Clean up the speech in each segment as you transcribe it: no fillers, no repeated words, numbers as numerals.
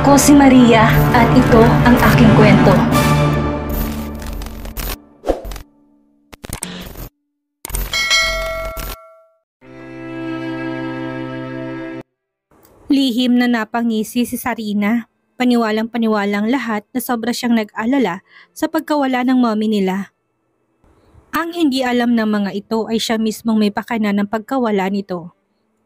Ako si Maria at ito ang aking kwento. Lihim na napangisi si Sarina. Paniwalang-paniwalang lahat na sobra siyang nag-alala sa pagkawala ng mommy nila. Ang hindi alam ng mga ito ay siya mismong may pakana ng pagkawala nito.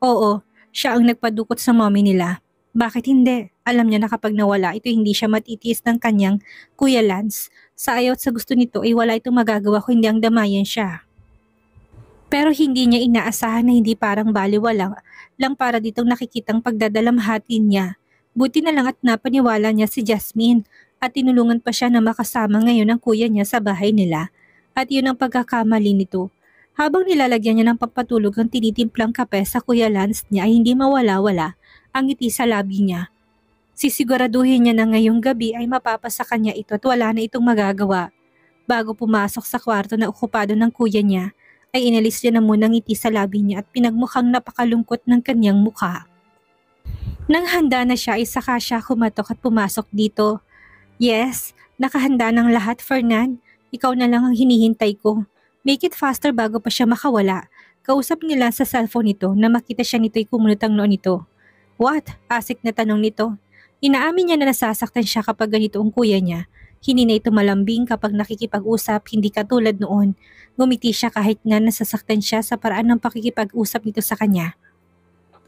Oo, siya ang nagpadukot sa mommy nila. Bakit hindi? Alam niya na kapag nawala ito hindi siya matitiis ng kanyang Kuya Lance. Sa ayaw at sa gusto nito ay wala itong magagawa kung hindi ang damayan siya. Pero hindi niya inaasahan na hindi parang baliwala lang para ditong nakikitang pagdadalamhati niya. Buti na lang at napaniwala niya si Jasmine at tinulungan pa siya na makasama ngayon ang kuya niya sa bahay nila. At yun ang pagkakamali nito. Habang nilalagyan niya ng pampatulog ang tinitimplang kape sa Kuya Lance niya ay hindi mawala-wala ang ngiti sa labi niya. Sisiguraduhin niya na ngayong gabi ay mapapasa kanya ito at wala na itong magagawa. Bago pumasok sa kwarto na okupado ng kuya niya, ay inalis niya na muna ngiti sa labi niya at pinagmukhang napakalungkot ng kanyang mukha. Nang handa na siya ay saka siya kumatok at pumasok dito. Yes, nakahanda ng lahat, Fernan. Ikaw na lang ang hinihintay ko. Make it faster bago pa siya makawala. Kausap nila sa cellphone nito na makita siya nito'y kumunot ang noon nito. What? Asik na tanong nito. Inaamin niya na nasasaktan siya kapag ganito ang kuya niya. Hindi na ito malambing kapag nakikipag-usap, hindi katulad noon. Ngumiti siya kahit na nasasaktan siya sa paraan ng pakikipag-usap nito sa kanya.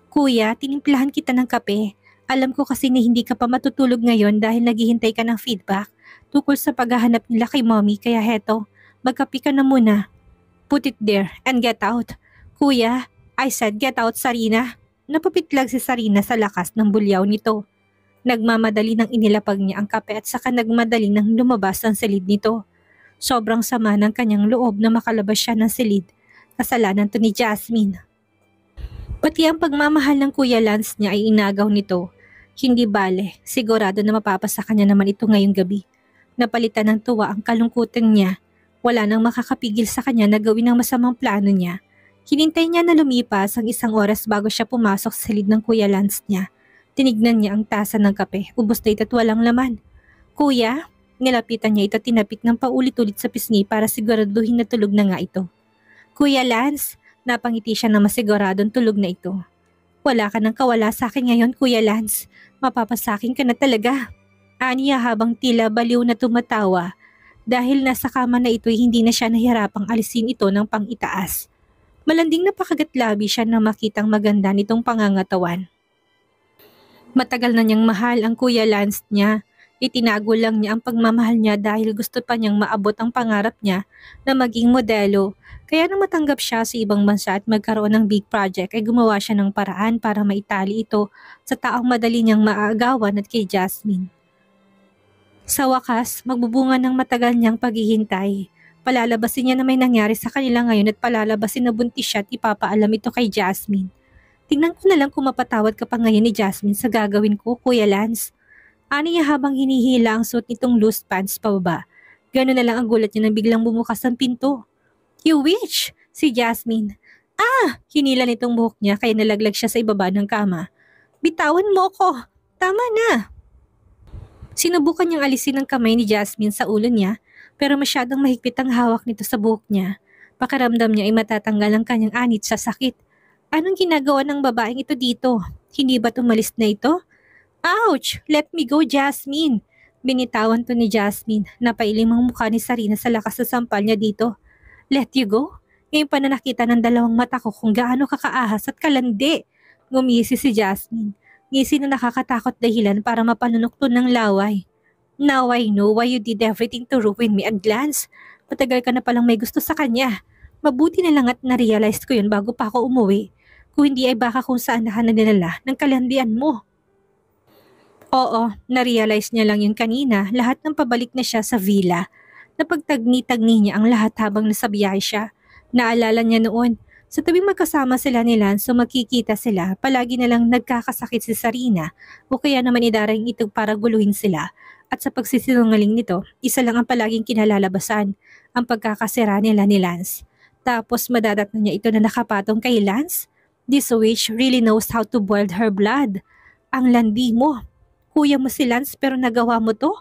Kuya, tinimplahan kita ng kape. Alam ko kasi na hindi ka pa matutulog ngayon dahil naghihintay ka ng feedback tungkol sa paghahanap nila kay mommy kaya heto, magkape ka na muna. Put it there and get out. Kuya, I said get out, Sarina. Napapitlag si Sarina sa lakas ng bulyaw nito. Nagmamadali nang inilapag niya ang kape at saka nagmadali nang lumabas ang silid nito. Sobrang sama ng kanyang loob na makalabas siya ng silid. Kasalanan to ni Jasmine. Pati ang pagmamahal ng Kuya Lance niya ay inagaw nito. Hindi bale, sigurado na mapapasa kanya naman ito ngayong gabi. Napalitan ng tuwa ang kalungkutan niya. Wala nang makakapigil sa kanya na gawin ang masamang plano niya. Hinintay niya na lumipas ang 1 oras bago siya pumasok sa silid ng Kuya Lance niya. Tinignan niya ang tasa ng kape, ubos na ito at walang laman. Kuya, nilapitan niya ito tinapik ng paulit-ulit sa pisngi para siguraduhin na tulog na nga ito. Kuya Lance, napangiti siya na masiguradong tulog na ito. Wala ka nang kawala sa akin ngayon, Kuya Lance. Mapapasakin ka na talaga. Aniya habang tila baliw na tumatawa. Dahil nasa kama na ito'y hindi na siya nahirapang alisin ito ng pang-itaas. Malanding napakagatlabi siya na makitang maganda nitong pangangatawan. Matagal na niyang mahal ang Kuya Lance niya. Itinago lang niya ang pagmamahal niya dahil gusto pa niyang maabot ang pangarap niya na maging modelo. Kaya nang matanggap siya sa ibang bansa at magkaroon ng big project ay gumawa siya ng paraan para maitali ito sa taong madali niyang maaagawan at kay Jasmine. Sa wakas, magbubunga ng matagal niyang paghihintay. Palalabasin niya na may nangyari sa kanila ngayon at palalabasin na buntis siya at ipapaalam ito kay Jasmine. Tingnan ko na lang kung mapatawad ka pa ngayon ni Jasmine sa gagawin ko, Kuya Lance. Ani niya habang hinihila ang suot nitong loose pants pababa. Gano'n na lang ang gulat niya nang biglang bumukas ang pinto. You witch! Si Jasmine. Ah! Hinila nitong buhok niya kaya nalaglag siya sa ibaba ng kama. Bitawan mo ko! Tama na! Sinubukan niyang alisin ang kamay ni Jasmine sa ulo niya pero masyadong mahigpit ang hawak nito sa buhok niya. Pakiramdam niya ay matatanggal ang kanyang anit sa sakit. Anong ginagawa ng babaeng ito dito? Hindi ba't umalis na ito? Ouch! Let me go, Jasmine! Binitawan to ni Jasmine. Napailing ang mukha ni Sarina sa lakas na sampal niya dito. Let you go? Ngayon pa na nakita ng dalawang mata ko kung gaano kakaahas at kalandi. Ngumisi si Jasmine. Ngisi na nakakatakot dahilan para mapanunokton ng laway. Now I know why you did everything to ruin me at glance. Matagal ka na palang may gusto sa kanya. Mabuti na lang at na-realize ko yun bago pa ako umuwi. Kung hindi ay baka kung saan na dinala ng kalandian mo. Oo, na-realize niya lang yun kanina. Lahat ng pabalik na siya sa villa. Napagtagni-tagni niya ang lahat habang nasa biyahe siya. Naalala niya noon, sa tuwing magkasama sila ni Lance so magkikita sila, palagi na lang nagkakasakit si Sarina o kaya naman idaraing ito para guluhin sila. At sa pagsisinungaling nito, isa lang ang palaging kinalalabasan, ang pagkakasira nila ni Lance. Tapos madadatnan niya ito na nakapatong kay Lance? This witch really knows how to boil her blood. Ang landi mo. Kuya mo si Lance pero nagawa mo to?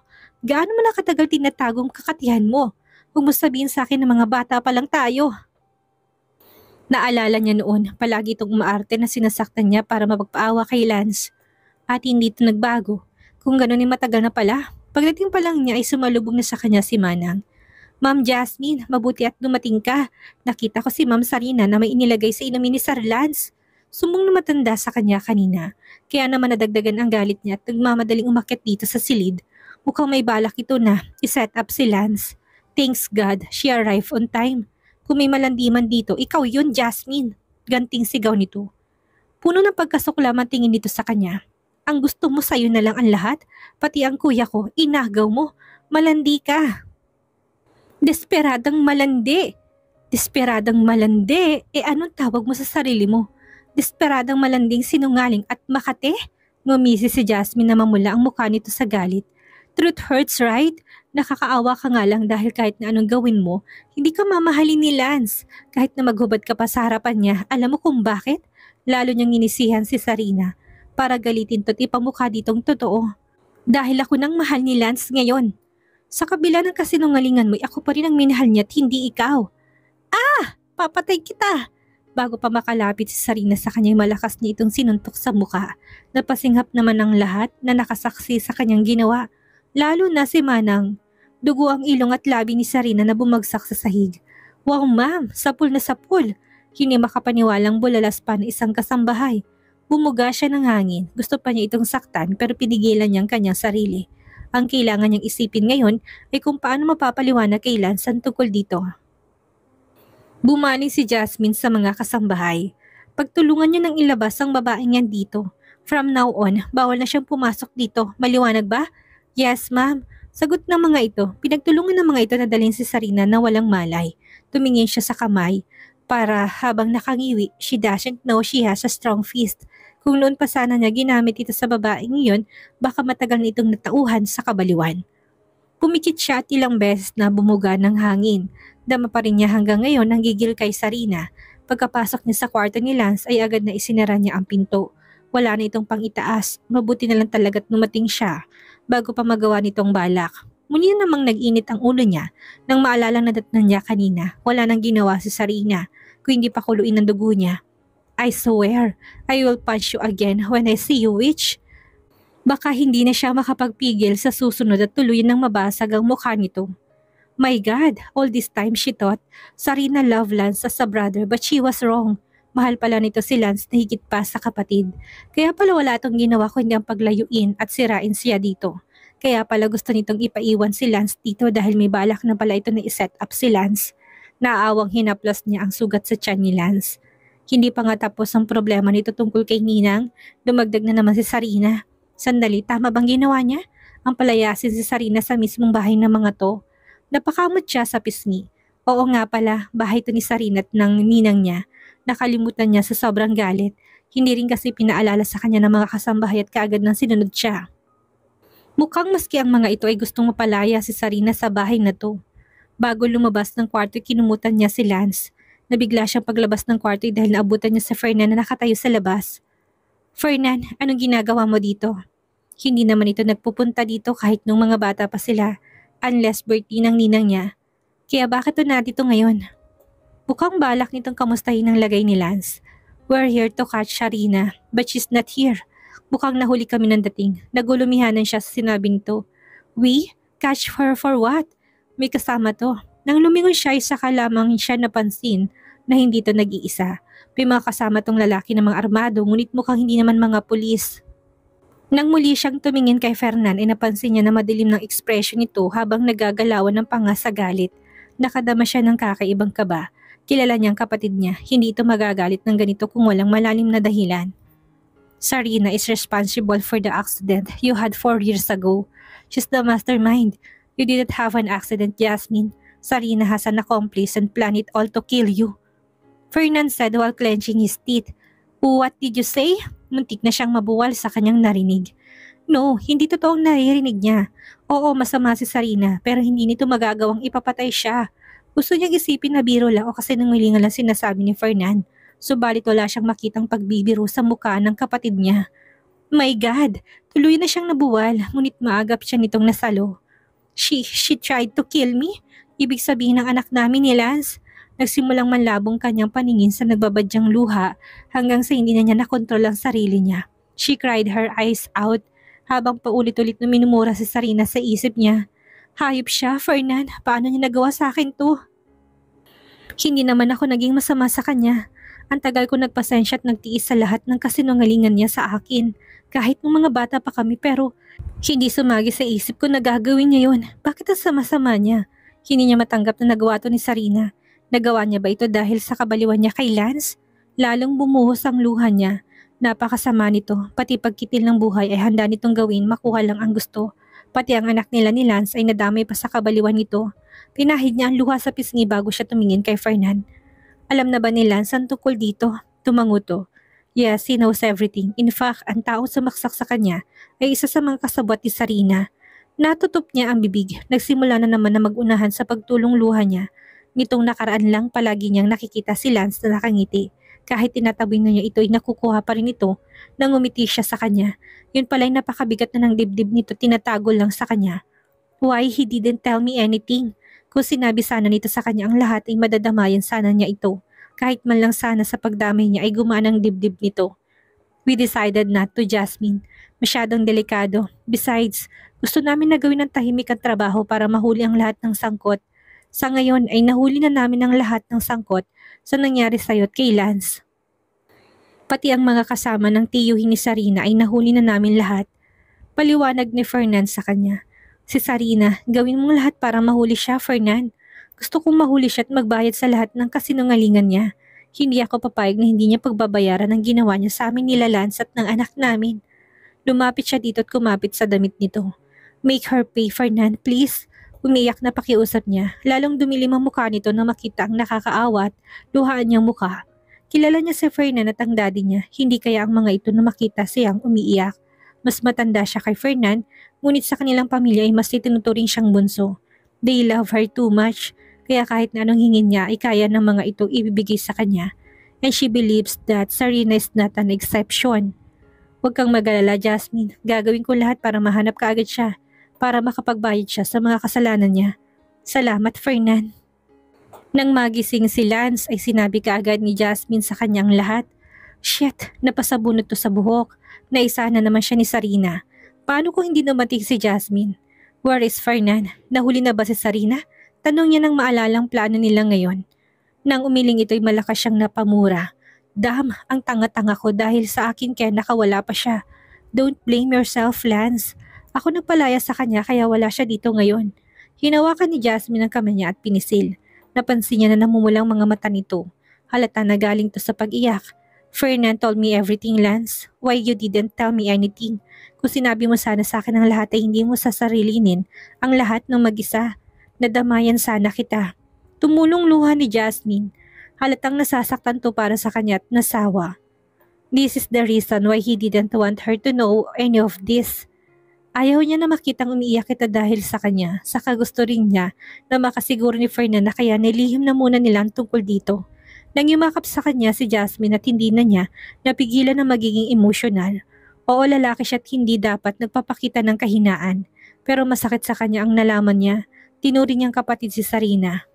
Gaano mo nakatagal tinatagong kakatihan mo? Huwag mo sabihin sa akin na mga bata pa lang tayo. Naalala niya noon, palagi itong umaarte na sinasaktan niya para mapagpaawa kay Lance. At hindi ito nagbago. Kung gano'n ay matagal na pala, pagdating pa lang niya ay sumalubong na sa kanya si Manang. Ma'am Jasmine, mabuti at dumating ka. Nakita ko si Ma'am Sarina na may inilagay sa inumin ni Sir Lance. Sumbong na matanda sa kanya kanina. Kaya naman nadagdagan ang galit niya at nagmamadaling umakyat dito sa silid. Mukhang may balak ito na iset up si Lance. Thanks God, she arrived on time. Kung may malandiman dito, ikaw yun, Jasmine. Ganting sigaw nito. Puno ng pagkasuklaman tingin nito sa kanya. Ang gusto mo sa'yo na lang ang lahat, pati ang kuya ko, inagaw mo. Malandi ka. Desperadang malandi. Desperadang malandi? Anong tawag mo sa sarili mo? Desperadang malanding sinungaling at makate? Ngumisi si Jasmine na mamula ang mukha nito sa galit. Truth hurts, right? Nakakaawa ka nga lang dahil kahit na anong gawin mo, hindi ka mamahalin ni Lance. Kahit na maghubad ka pa sa harapan niya, alam mo kung bakit? Lalo niyang inisihan si Sarina para galitin to't ipamukha ditong totoo. Dahil ako nang mahal ni Lance ngayon. Sa kabila ng kasinungalingan mo, ako pa rin ang minahal niya at hindi ikaw. Papatay kita! Bago pa makalapit si Sarina sa kanyang malakas niya itong sinuntok sa mukha, napasinghap naman ang lahat na nakasaksi sa kanyang ginawa, lalo na si Manang. Dugo ang ilong at labi ni Sarina na bumagsak sa sahig. Wow ma'am, sapul na sapul! Hindi makapaniwalang bulalas pa na isang kasambahay. Bumuga siya ng hangin, gusto pa niya itong saktan pero pinigilan niyang kanyang sarili. Ang kailangan niyang isipin ngayon ay kung paano mapapaliwanag kay Lance ang tungkol dito. Bumalik si Jasmine sa mga kasambahay. Pagtulungan niyo nang ilabas ang babaeng yan dito. From now on, bawal na siyang pumasok dito. Maliwanag ba? Yes, ma'am. Sagot ng mga ito. Pinagtulungan ng mga ito na dalhin si Sarina na walang malay. Tumingin siya sa kamay para habang nakangiwi, she doesn't know she has a strong fist. Kung noon pa sana niya ginamit ito sa babaeng iyon, baka matagal na itong natauhan sa kabaliwan. Pumikit siya at ilang beses na bumuga ng hangin. Dama pa rin niya hanggang ngayon ang gigil kay Sarina. Pagkapasok niya sa kwarto ni Lance ay agad na isinara niya ang pinto. Wala na itong pang-itaas, mabuti na lang talaga't numating siya bago pa magawa nitong balak. Muli namang nag-init ang ulo niya nang maalala na datnan niya kanina. Wala nang ginawa si Sarina kung hindi pa kuluin ang dugo niya. I swear, I will punch you again when I see you, witch. Baka hindi na siya makapagpigil sa susunod at tuluyan ng mabasag ang mukha nito. My God, all this time she thought Sarina loved Lance as a brother but she was wrong. Mahal pala nito si Lance na higit pa sa kapatid. Kaya pala wala itong ginawa kundi ang paglayuin at sirain siya dito. Kaya pala gusto nitong ipaiwan si Lance dito dahil may balak na pala ito na iset up si Lance. Naaawang hinaplas niya ang sugat sa tiyan ni Lance. Hindi pa nga tapos ang problema nito tungkol kay Ninang. Dumagdag na naman si Sarina. Sandali, tama bang ginawa niya? Ang palayasin si Sarina sa mismong bahay ng mga to. Napakamot siya sa pisngi. Oo nga pala, bahay to ni Sarina at ng ninang niya. Nakalimutan niya sa sobrang galit. Hindi rin kasi pinaalala sa kanya ng mga kasambahay at kaagad nang sinunod siya. Mukhang maski ang mga ito ay gustong mapalaya si Sarina sa bahay na to. Bago lumabas ng kwarto, kinumutan niya si Lance. Nabigla siyang paglabas ng kwarto dahil naabutan niya si Fernan na nakatayo sa labas. Fernan, anong ginagawa mo dito? Hindi naman ito nagpupunta dito kahit nung mga bata pa sila, unless birthday ng ninang niya. Kaya bakit ito nandito ngayon? Mukhang balak nitong kamustahin ang lagay ni Lance. We're here to catch Sarina, but she's not here. Mukhang nahuli kami ng dating. Nagulumihanan siya sa sinabi nito. We? Catch her for what? May kasama to. Nang lumingon siya, saka lamang siya napansin na hindi to nag-iisa. May mga kasama tong lalaki na mga armado, ngunit mukhang hindi naman mga pulis. Nang muli siyang tumingin kay Fernan, napansin niya na madilim ng ekspresyon nito habang nagagalawan ng panga sa galit. Nakadama siya ng kakaibang kaba. Kilala niyang kapatid niya, hindi ito magagalit ng ganito kung walang malalim na dahilan. Sarina is responsible for the accident you had 4 years ago. She's the mastermind. You didn't have an accident, Jasmine. Sarina has an accomplice and planned it all to kill you. Fernan said while clenching his teeth. What did you say? Muntik na siyang mabuwal sa kanyang narinig. No, hindi totoong naririnig niya. Oo, masama si Sarina pero hindi nito magagawang ipapatay siya. Gusto niyang isipin na biro lang o kasi nangilingan lang sinasabi ni Fernan. Subalit wala siyang makitang pagbibiro sa mukha ng kapatid niya. My God! Tuloy na siyang nabuwal, ngunit maagap siya nitong nasalo. She tried to kill me? Ibig sabihin ng anak namin ni Lance. Nagsimulang manlabong kanyang paningin sa nagbabadyang luha hanggang sa hindi na niya nakontrol ang sarili niya. She cried her eyes out habang paulit-ulit na minumura si Sarina sa isip niya. Hayop siya, Fernan. Paano niya nagawa sa akin to? Hindi naman ako naging masama sa kanya. Ang tagal ko nagpasensya at nagtiis sa lahat ng kasinungalingan niya sa akin. Kahit nung mga bata pa kami pero hindi sumagi sa isip ko na gagawin niya yun. Bakit ang sama-sama niya? Hindi niya matanggap na nagawa to ni Sarina. Nagawa niya ba ito dahil sa kabaliwan niya kay Lance? Lalong bumuhos ang luha niya. Napakasama nito. Pati pagkitil ng buhay ay handa nitong gawin, makuha lang ang gusto. Pati ang anak nila ni Lance ay nadamay pa sa kabaliwan nito. Pinahid niya ang luha sa pisngi bago siya tumingin kay Fernan. Alam na ba ni Lance ang tungkol dito? Tumanguto. Yes, he knows everything. In fact, ang taong sumaksak sa kanya ay isa sa mga kasabwat ni Sarina. Natutup niya ang bibig. Nagsimula na naman na mag-unahan sa pagtulong luha niya. Nitong nakaraan lang palagi niyang nakikita si Lance na nakangiti. Kahit tinatabi na niya ito ay nakukuha pa rin ito nang umiti siya sa kanya. Yun pala'y napakabigat na ng dibdib nito, tinatago lang sa kanya. Why he didn't tell me anything? Kung sinabi sana nito sa kanya ang lahat ay madadamayan sana niya ito. Kahit man lang sana sa pagdamay niya ay gumaan ang dibdib nito. We decided not to, Jasmine. Masyadong delikado. Besides, gusto namin na gawin ng tahimik ang trabaho para mahuli ang lahat ng sangkot. Sa ngayon ay nahuli na namin ang lahat ng sangkot sa nangyari sa'yo at kay Lance. Pati ang mga kasama ng tiyuhin ni Sarina ay nahuli na namin lahat. Paliwanag ni Fernan sa kanya. Si Sarina, gawin mong lahat para mahuli siya, Fernan. Gusto kong mahuli siya at magbayad sa lahat ng kasinungalingan niya. Hindi ako papayag na hindi niya pagbabayaran ang ginawa niya sa amin nila Lance at ng anak namin. Lumapit siya dito at kumapit sa damit nito. Make her pay, Fernan, please. Umiyak na pakiusap niya. Lalong dumilim ang mukha nito na makita ang nakakaawa at luhaan niyang mukha. Kilala niya si Fernan at ang daddy niya. Hindi kaya ang mga ito na makita siyang umiiyak. Mas matanda siya kay Fernan, ngunit sa kanilang pamilya ay mas itinuturing siyang bunso. They love her too much. Kaya kahit na anong hingin niya ay kaya ng mga ito ibibigay sa kanya. And she believes that Sarina is not an exception. Huwag kang mag-alala, Jasmine. Gagawin ko lahat para mahanap ka agad siya. Para makapagbayad siya sa mga kasalanan niya. Salamat, Fernan. Nang magising si Lance ay sinabi kaagad ni Jasmine sa kanyang lahat. Shit, napasabunot to sa buhok. Naisa na naman siya ni Sarina. Paano kung hindi dumating si Jasmine? Where is Fernan? Nahuli na ba si Sarina? Tanong niya nang maalalang plano nila ngayon. Nang umiling ito'y malakas siyang napamura. Damn, ang tanga-tanga ko dahil sa akin kaya nakawala pa siya. Don't blame yourself, Lance. Ako nagpalaya sa kanya kaya wala siya dito ngayon. Hinawakan ni Jasmine ang kamay niya at pinisil. Napansin niya na namumulang mga mata nito. Halata na galing to sa pag-iyak. Fernan told me everything, Lance. Why you didn't tell me anything? Kung sinabi mo sana sa akin ang lahat ay hindi mo sasarilinin ang lahat ng mag-isa. Nadamayan sana kita. Tumulong luha ni Jasmine. Halatang nasasaktan to para sa kanya at nasawa. This is the reason why he didn't want her to know any of this. Ayaw niya na makitang umiiyak kita dahil sa kanya. Saka gusto rin niya na makasiguro ni Fernan na kaya nilihim na muna nila ang tungkol dito. Nang yumakap sa kanya si Jasmine at hindi na niya napigilan na magiging emosyonal. Oo, lalaki siya at hindi dapat nagpapakita ng kahinaan. Pero masakit sa kanya ang nalaman niya. Tinuring niyang kapatid si Sarina.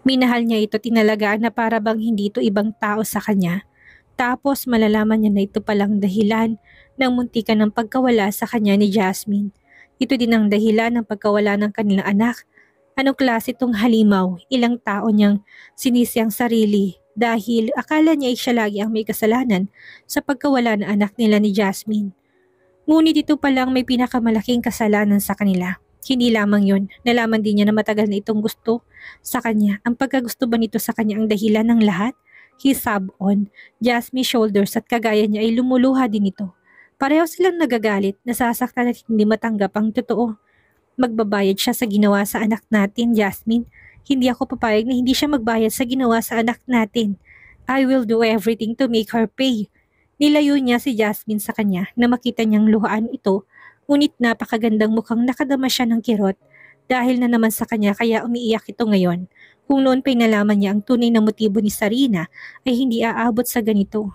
Minahal niya ito, tinalagaan na para bang hindi ito ibang tao sa kanya. Tapos malalaman niya na ito palang dahilan ng muntikan ng pagkawala sa kanya ni Jasmine. Ito din ang dahilan ng pagkawala ng kanilang anak. Anong klase itong halimaw? Ilang tao niyang sinisi ang sarili dahil akala niya ay siya lagi ang may kasalanan sa pagkawala ng anak nila ni Jasmine. Ngunit ito palang may pinakamalaking kasalanan sa kanila. Hindi lamang yun, nalaman din niya na matagal na itong gusto sa kanya. Ang pagkagusto ba nito sa kanya ang dahilan ng lahat? He sobbed on. Jasmine's shoulders at kagaya niya ay lumuluha din ito. Pareho silang nagagalit, nasasaktan at hindi matanggap ang totoo. Magbabayad siya sa ginawa sa anak natin, Jasmine. Hindi ako papayag na hindi siya magbayad sa ginawa sa anak natin. I will do everything to make her pay. Nilayo niya si Jasmine sa kanya na makita niyang luhaan ito. Ngunit napakagandang mukhang nakadama siya ng kirot dahil na naman sa kanya kaya umiiyak ito ngayon. Kung noon pa'y nalaman niya ang tunay na motibo ni Sarina ay hindi aabot sa ganito.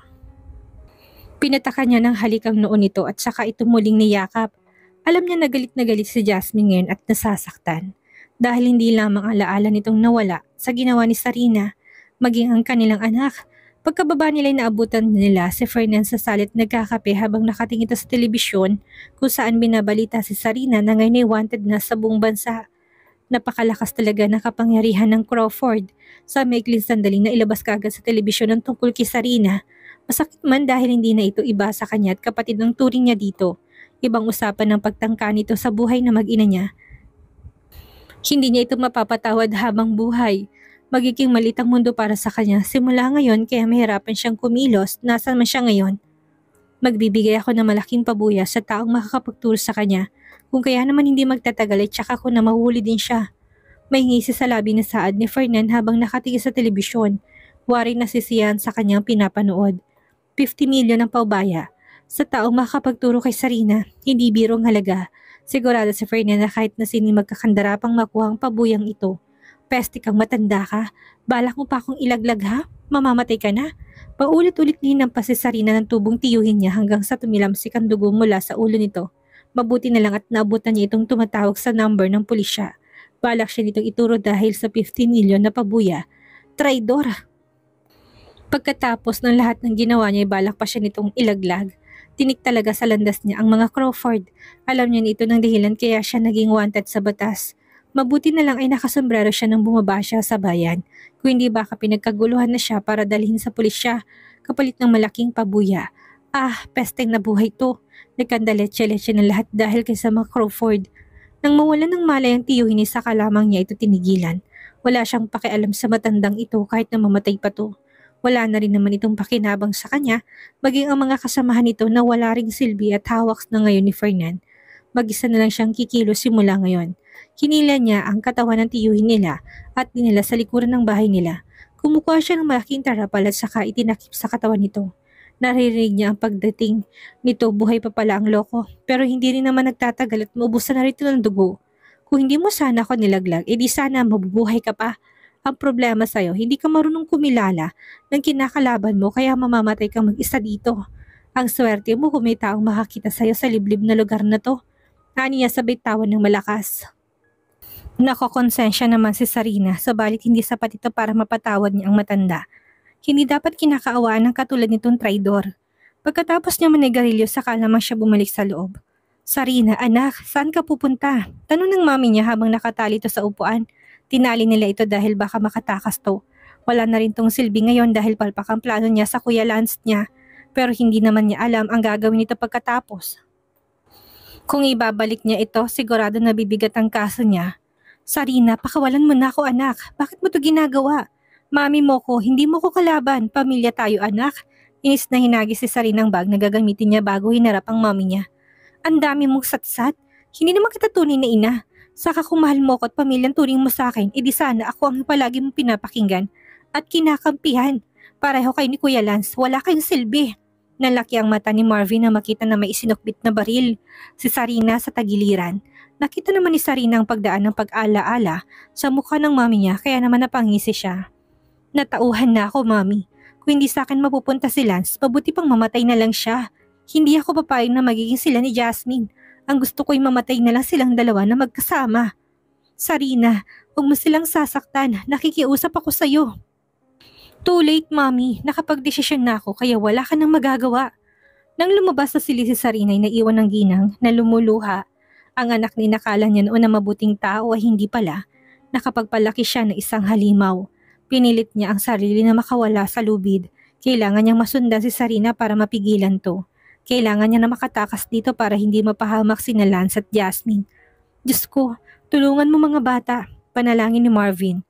Pinataka niya ng halik ang noo nito at saka ito muling niyakap. Alam niya na galit si Jasmine ngayon at nasasaktan. Dahil hindi lamang alaala nitong nawala sa ginawa ni Sarina, maging ang kanilang anak. Pagkababa nila ay naabutan nila si Fernan sa salit nagkakape habang nakatingin ito sa telebisyon kung saan binabalita si Sarina na ngayon ay wanted na sa buong bansa. Napakalakas talaga ng kapangyarihan ng Crawford. Sa maikling sandaling na ilabas kaagad sa telebisyon ang tungkol kay Sarina. Masakit man dahil hindi na ito iba sa kanya at kapatid ng turing niya dito. Ibang usapan ng pagtangka nito sa buhay na mag-ina niya. Hindi niya ito mapapatawad habang buhay. Magiging malit ang mundo para sa kanya simula ngayon kaya mahirapan siyang kumilos. Nasaan man siya ngayon? Magbibigay ako ng malaking pabuya sa taong makakapagturo sa kanya. Kung kaya naman hindi magtatagal ay tsaka ko na mahuli din siya. May ngisi sa labi na saad ni Fernan habang nakatingin sa telebisyon. Wari na sisiyahan sa kanyang pinapanood. 50 milyon ang paubaya. Sa taong makakapagturo kay Sarina, hindi birong halaga. Sigurado si Fernan na kahit na sino magkakandara pang makuha ang pabuyang ito. Peste kang matanda ka. Balak mo pa akong ilaglag ha? Mamamatay ka na? Paulit-ulit ninampas si Sarina ng tubong tiyuhin niya hanggang sa tumilamsik ang dugo mula sa ulo nito. Mabuti na lang at naabutan niya itong tumatawag sa number ng pulisya. Balak siya nitong ituro dahil sa 15 milyon na pabuya. Traidor! Pagkatapos ng lahat ng ginawa niya ay balak pa siya nitong ilaglag. Tinik talaga sa landas niya ang mga Crawford. Alam niya nito ng dahilan kaya siya naging wanted sa batas. Mabuti na lang ay nakasombrero siya nang bumaba siya sa bayan. Kung hindi baka pinagkaguluhan na siya para dalhin sa pulisya kapalit ng malaking pabuya. Pesteng na buhay to. Nagkandaletse-letse ng lahat dahil kay sa mga Crawford. Nang mawala ng malay ang tiyuhin ni saka lamang niya ito tinigilan. Wala siyang pakialam sa matandang ito kahit na mamatay pa to. Wala na rin naman itong pakinabang sa kanya, maging ang mga kasamahan nito na wala ring silbi at hawak na ngayon ni Fernan. Mag-isa na lang siyang kikilos simula ngayon. Hinila niya ang katawan ng tiyuhin nila at dinala sa likuran ng bahay nila. Kumukuha siya ng malaking tarapal at saka itinakip sa katawan nito. Naririnig niya ang pagdating nito, buhay pa pala ang loko, pero hindi rin naman nagtatagal at maubusan na rito ng dugo. Kung hindi mo sana ako nilaglag, edi sana mabubuhay ka pa. Ang problema sa'yo, hindi ka marunong kumilala ng kinakalaban mo kaya mamamatay kang mag-isa dito. Ang swerte mo kung may taong makakita sa'yo sa liblib na lugar na to. Aniya sabay tawan ng malakas. Nakokonsensya naman si Sarina, sabalit hindi sapat ito para mapatawad niya ang matanda. Hindi dapat kinakaawaan ng katulad nitong traidor. Pagkatapos niya manigarilyo, saka lamang siya bumalik sa loob. Sarina, anak, saan ka pupunta? Tanong ng mami niya habang nakatali ito sa upuan. Tinali nila ito dahil baka makatakas to. Wala na rin tong silbi ngayon dahil palpak ang plano niya sa Kuya Lance niya. Pero hindi naman niya alam ang gagawin nito pagkatapos. Kung ibabalik niya ito, sigurado na bibigat ang kaso niya. Sarina, pakawalan mo na ako anak. Bakit mo to ginagawa? Mami mo ko, hindi mo ko kalaban. Pamilya tayo anak. Inis na hinagis si Sarina ang bag na gagamitin niya bago hinarap ang mami niya. Ang dami mong satsat. Hindi naman kita tunay na ina. Saka kung mahal mo ko at pamilyang turing mo sa akin, edi sana ako ang palagi mong pinapakinggan at kinakampihan. Pareho kayo ni Kuya Lance, wala kayong silbi. Nalaki ang mata ni Marvin na makita na may isinukbit na baril. Si Sarina sa tagiliran. Nakita naman ni Sarina ang pagdaan ng pag-ala-ala sa mukha ng mami niya kaya naman napangisi siya. Natauhan na ako, mami. Kung hindi sa akin mapupunta si Lance, mabuti pang mamatay na lang siya. Hindi ako papayag na magiging sila ni Jasmine. Ang gusto ko'y mamatay na lang silang dalawa na magkasama. Sarina, huwag mo silang sasaktan. Nakikiusap ako sa'yo. Too late, mami. Nakapagdesisyon na ako kaya wala ka nang magagawa. Nang lumabas sa sili si Sarina ay naiwan ng ginang na lumuluha. Ang anak ni nakala niya noon na mabuting tao ay hindi pala. Nakapagpalaki siya na isang halimaw. Pinilit niya ang sarili na makawala sa lubid. Kailangan niyang masundan si Sarina para mapigilan to. Kailangan niya na makatakas dito para hindi mapahamak sina Lance at Jasmine. Diyos ko, tulungan mo mga bata, panalangin ni Marvin.